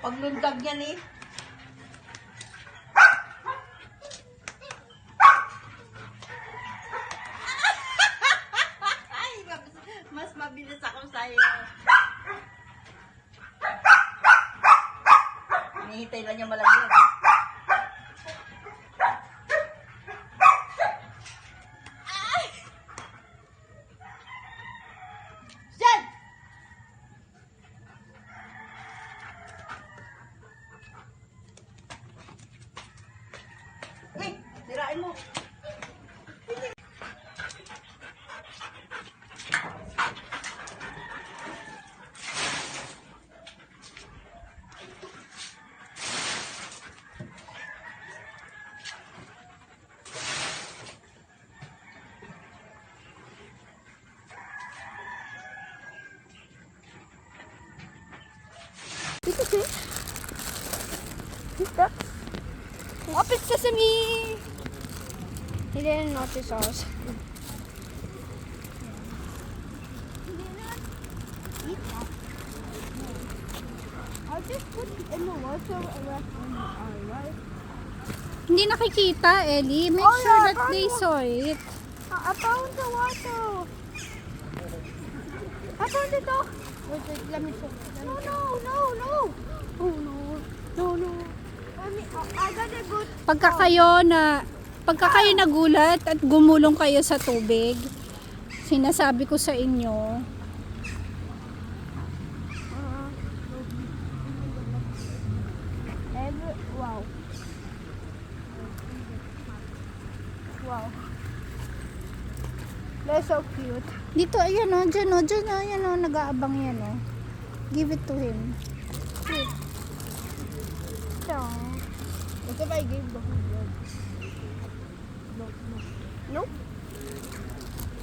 Paglundag yan eh. Ay, mas mabilis ako sa'yo. Hinihintay lang niya malagyan. Diyan! Uy, sirain mo. Open sesame! He didn't notice us. I just put it in the water and left on the eye, right? Hindi nakikita, Ellie. Make sure that they saw it. I found the water. I found it though. Wait, let me show. No. Oh no. I got a good. Pagka kayo nagulat at gumulong kayo sa tubig, sinasabi ko sa inyo, wow. They're so cute. Dito, ayan o, dyan, ayan o, nag-aabang yan o. Give it to him. Cute. What if I gave the whole blood? Nope.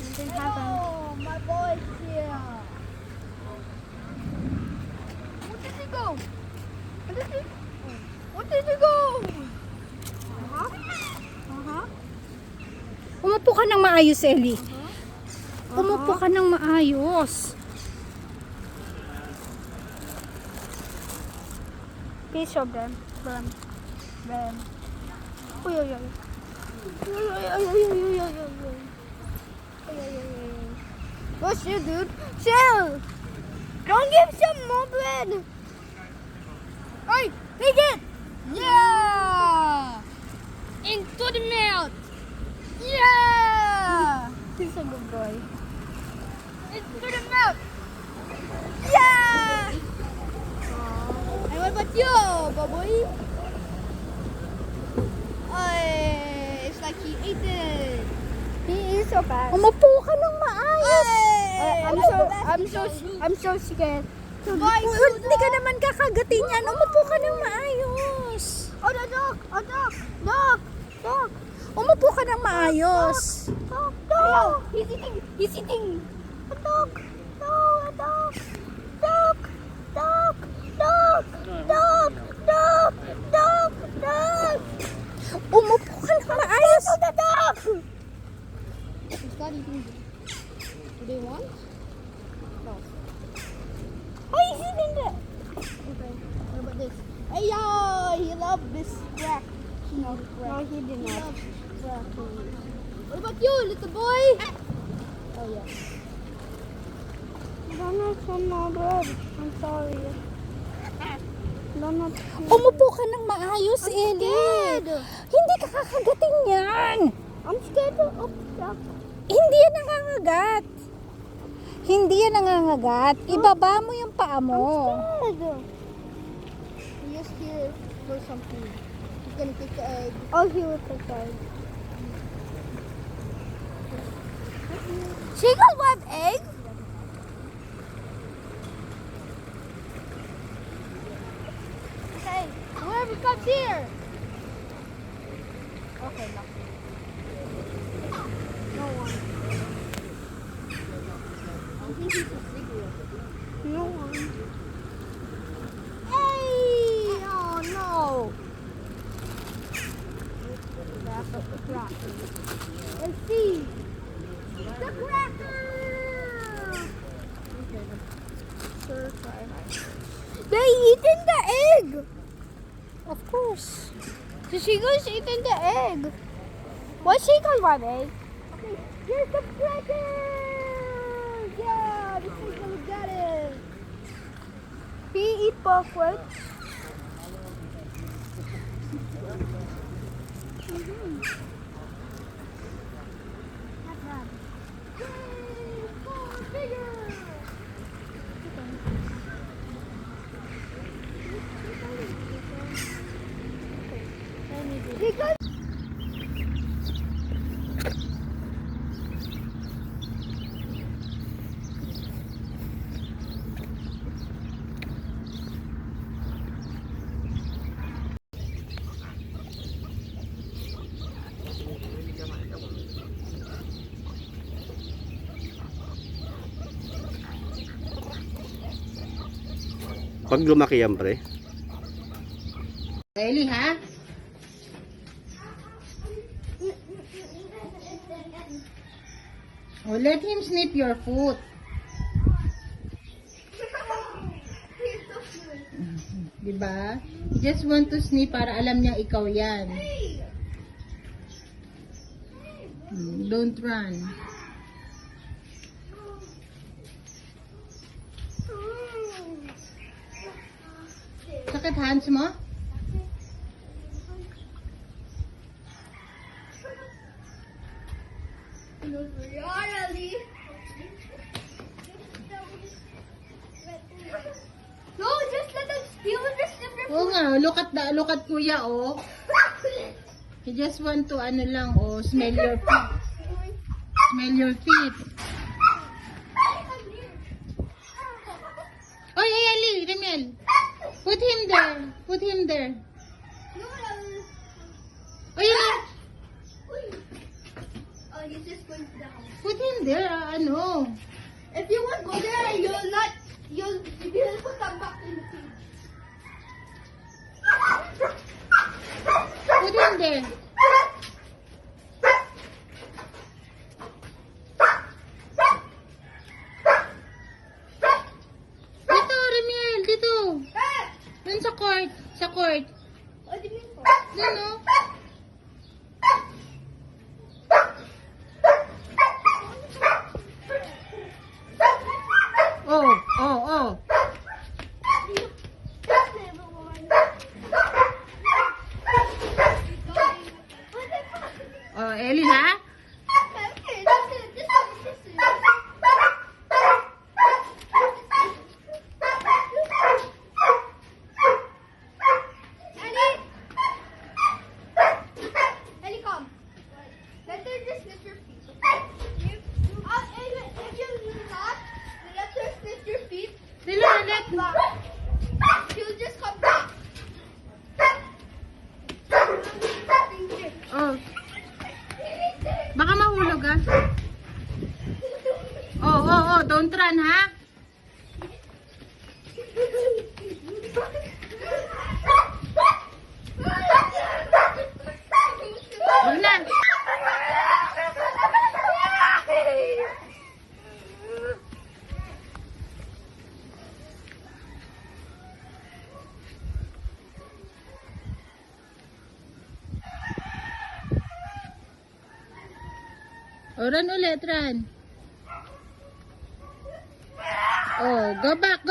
Nothing happened. Oh, my boy's here. Where did he go? Where did he go? Umupo ka ng maayos, Ellie. Umupo ka ng maayos. Please show them. Ben. Uy. What's your dude? Chill! Don't give some more bread! Hey, take it! Yeah! Into the mouth! Yeah! He's a good boy. Into the mouth! Yeah! And what about you, baboy? It's like he ate it. He is so fast. Umupo ka ng maayos. I'm so scared. Hindi ka naman kakagatin yan. Umupo ka ng maayos. Oh, the dog. Umupo ka ng maayos. Dog. He's eating. A dog. Umupo ka ng maayos. The dog. Is that eating? Do they want? No. Oh, he's eating it. Okay. What about this? Hey, yo, he loved this crack. No, he did not. What about you, little boy? Oh, yeah. Don't some more bread. I'm sorry. Umupo ka ng maayos, Ellie. Hindi ka kakagatin yan. I'm scared of stuff. Hindi yan nangangagat. Ibaba mo yung paa mo. I'm scared. He is here for something. He's gonna take the egg. Oh, he will take the egg. Seagull want egg? Okay, whoever comes here. Okay, nothing. No one. I think he's a cigarette. No one. Hey! Oh no! Wrap up the cracker. Let's see. The cracker! Okay. stir fry. They eating the egg. Of course. The seagull's eating the egg. What seagull are they? Okay, here's the crackers. Yeah, the seagull got it. He eat buckwheat. Because Pag lumaki yan, pre. Ellie, ha? Oh, let him snip your foot. Diba? You just want to snip para alam niya ikaw yan. Don't run. Sakit hands mo? really. No, just let them steal this different. Oo nga, look at kuya, oh. He just want to, ano lang, oh, smell your feet. Smell your feet. Oy, Ali, Remel. Put him there. Put him there. Oh, yun. Oh, he's just going to the house. Put him there, ano. If you won't go there, you'll come back in the cage. Put him there. Dito, Remel, dito. Dun sa court. Sa court. What do you mean for? Dun, oh. Oh. Oh, Ellie, ha? Okay, that's it. This is Ellie, come. Let her just lift your feet. If you not, let her lift your feet. Let. She'll just come back. Oh. Baka mahulog, ah. Oh. Don't run, ha? Huwag na. O, run ulit, run. Oh, go back.